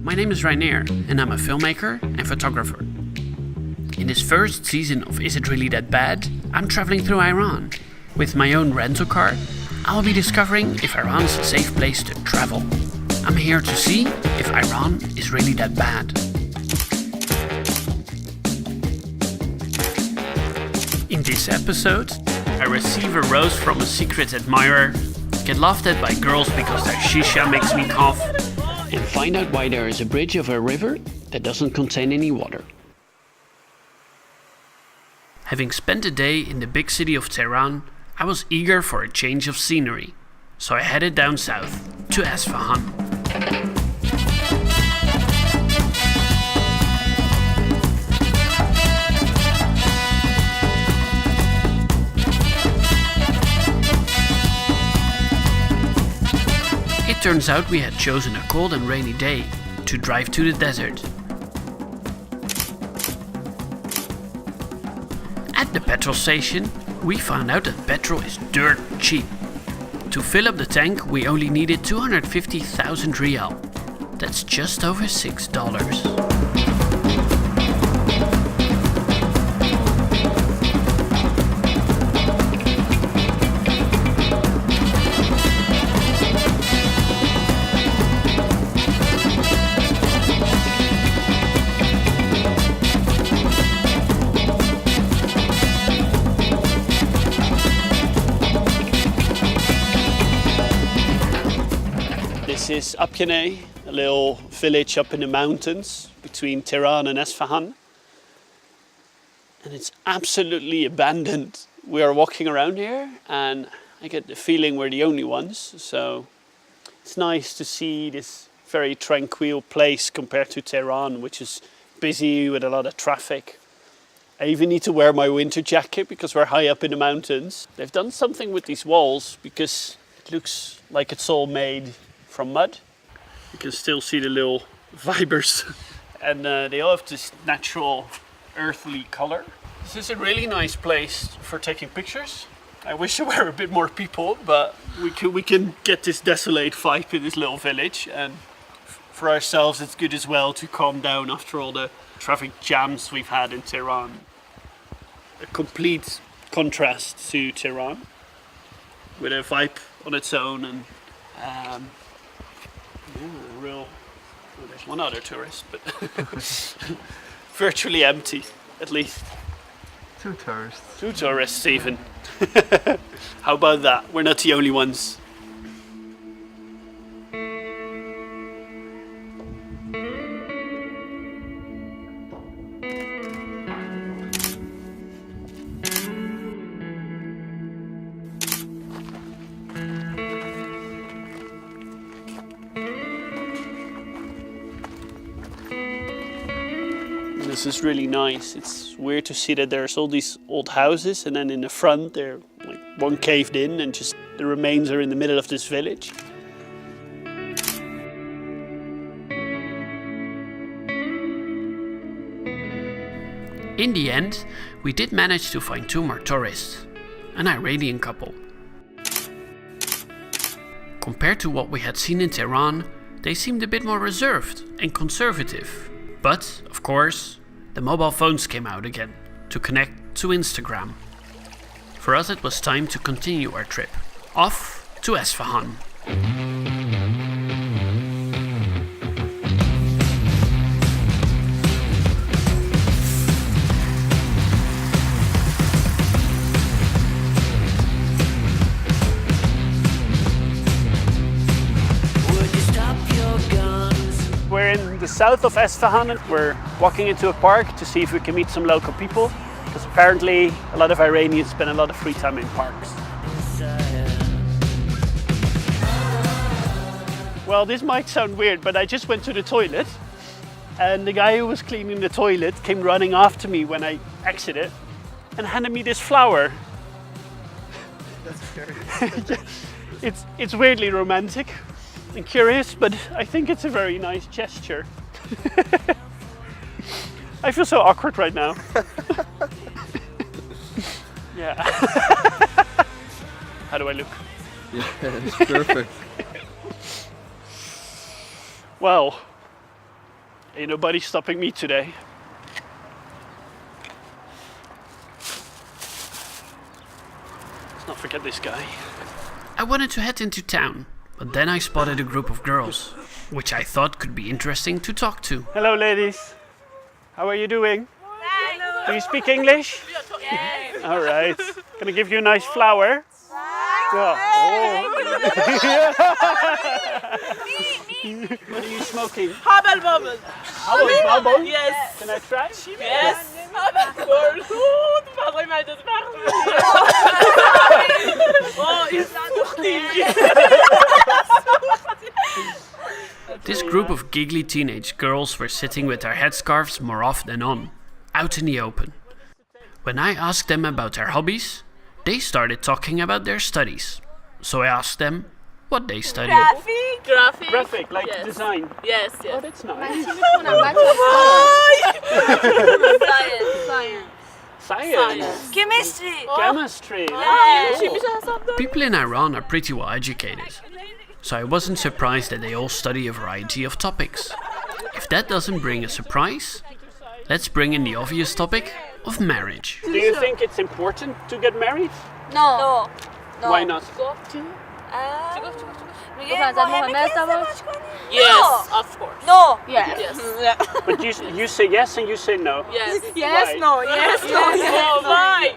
my name is Rainier and I'm a filmmaker and photographer. In this first season of Is It Really That Bad? I'm traveling through Iran. With my own rental car, I'll be discovering if Iran's a safe place to travel. I'm here to see if Iran is really that bad. In this episode, I receive a rose from a secret admirer, get laughed at by girls because their shisha makes me cough, and find out why there is a bridge over a river that doesn't contain any water. Having spent a day in the big city of Tehran, I was eager for a change of scenery, so I headed down south to Isfahan. It turns out we had chosen a cold and rainy day to drive to the desert. At the petrol station, we found out that petrol is dirt cheap. To fill up the tank, we only needed 250,000 rial. That's just over $6. This is Apyane, a little village up in the mountains between Tehran and Isfahan. And it's absolutely abandoned. We are walking around here and I get the feeling we're the only ones. So it's nice to see this very tranquil place compared to Tehran, which is busy with a lot of traffic. I even need to wear my winter jacket because we're high up in the mountains. They've done something with these walls because it looks like it's all made from mud. You can still see the little fibers and they all have this natural earthly color. This is a really nice place for taking pictures. I wish there were a bit more people, but we can get this desolate vibe in this little village, and for ourselves it's good as well to calm down after all the traffic jams we've had in Tehran. A complete contrast to Tehran with a vibe on its own, and there's one other tourist, but virtually empty, at least. Two tourists. Two tourists even. How about that? We're not the only ones. This is really nice. It's weird to see that there's all these old houses and then in the front they're like one caved in and just the remains are in the middle of this village. In the end, we did manage to find two more tourists, an Iranian couple. Compared to what we had seen in Tehran, they seemed a bit more reserved and conservative. But, of course, the mobile phones came out again to connect to Instagram. For us it was time to continue our trip, off to Isfahan. We're in the south of Isfahan. We're walking into a park to see if we can meet some local people, because apparently a lot of Iranians spend a lot of free time in parks. Well, this might sound weird, but I just went to the toilet and the guy who was cleaning the toilet came running after me when I exited and handed me this flower. That's scary. Yeah, it's weirdly romantic and curious, but I think it's a very nice gesture. I feel so awkward right now. Yeah. How do I look? Yeah, it's perfect. Well, Ain't nobody stopping me today. Let's not forget this guy. I wanted to head into town, but then I spotted a group of girls, which I thought could be interesting to talk to. Hello ladies, how are you doing? Hello. Do you speak English? Yes. All right. Can I give you a nice flower? Yeah. Oh. What are you smoking? Hubble bubble. Hubble bubble? Yes. Can I try? Yes. Hubble bubble. Oh, du vas mal de Oh, is This group of giggly teenage girls were sitting with their headscarves more off than on, out in the open. When I asked them about their hobbies, they started talking about their studies. So I asked them what they study. Graphic, like yes. Design. Yes, yes. Oh, that's nice. Science. Chemistry. Chemistry. Oh. People in Iran are pretty well educated, so I wasn't surprised that they all study a variety of topics. If that doesn't bring a surprise, let's bring in the obvious topic of marriage. Do you think it's important to get married? No. Why not? Yes, of course. No. Yes. But you say yes and you say no. Yes. Yes, Why? no, yes, no. No, why?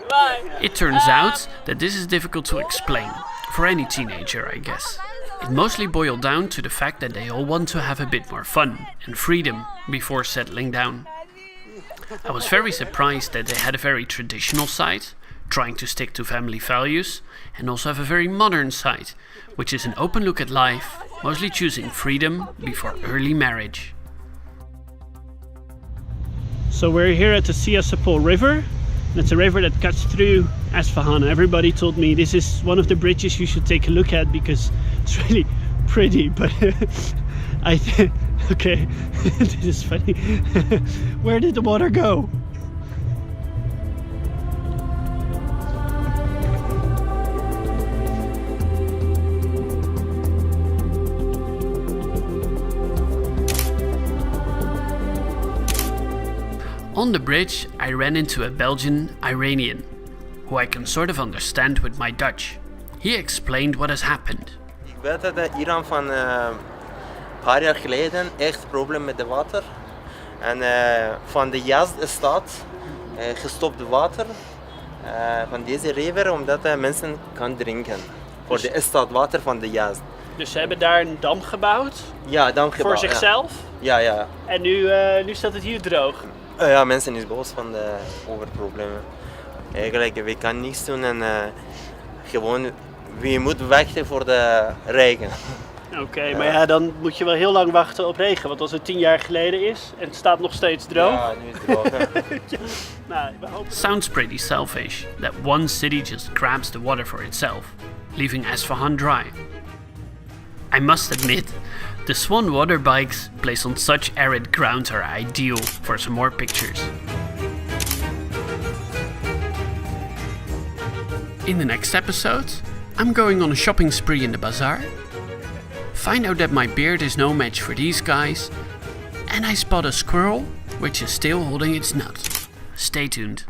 It turns out that this is difficult to explain, for any teenager I guess. It mostly boiled down to the fact that they all want to have a bit more fun and freedom before settling down. I was very surprised that they had a very traditional side, trying to stick to family values, and also have a very modern side, which is an open look at life, mostly choosing freedom before early marriage. So we're here at the Siasapol River, and it's a river that cuts through Isfahan. Everybody told me this is one of the bridges you should take a look at because it's really pretty, but I think, okay, this is funny. Where did the water go? On the bridge, I ran into a Belgian Iranian, who I can sort of understand with my Dutch. He explained what has happened. Ik weet dat Iran van een paar jaar geleden echt probleem met het water. En van de Yazd staat gestopt water van deze rivier omdat mensen kan drinken. Voor de staatwater van de Yazd. Dus ze hebben daar een dam gebouwd? Ja, dam gebouwd. Voor zichzelf? Ja. En nu staat het hier droog? Ja, mensen is boos van over problemen. Eigenlijk, we kan niets doen en gewoon, we moeten wachten voor de regen. Oké, maar ja, dan moet je wel heel lang wachten op regen. Want als het 10 jaar geleden is en het staat nog steeds droog. Ja, nu is het droog. Nou, we hopen... Sounds pretty selfish that one city just grabs the water for itself, leaving Isfahan dry. I must admit, the Swan water bikes placed on such arid ground are ideal for some more pictures. In the next episode, I'm going on a shopping spree in the bazaar, find out that my beard is no match for these guys, and I spot a squirrel which is still holding its nut. Stay tuned.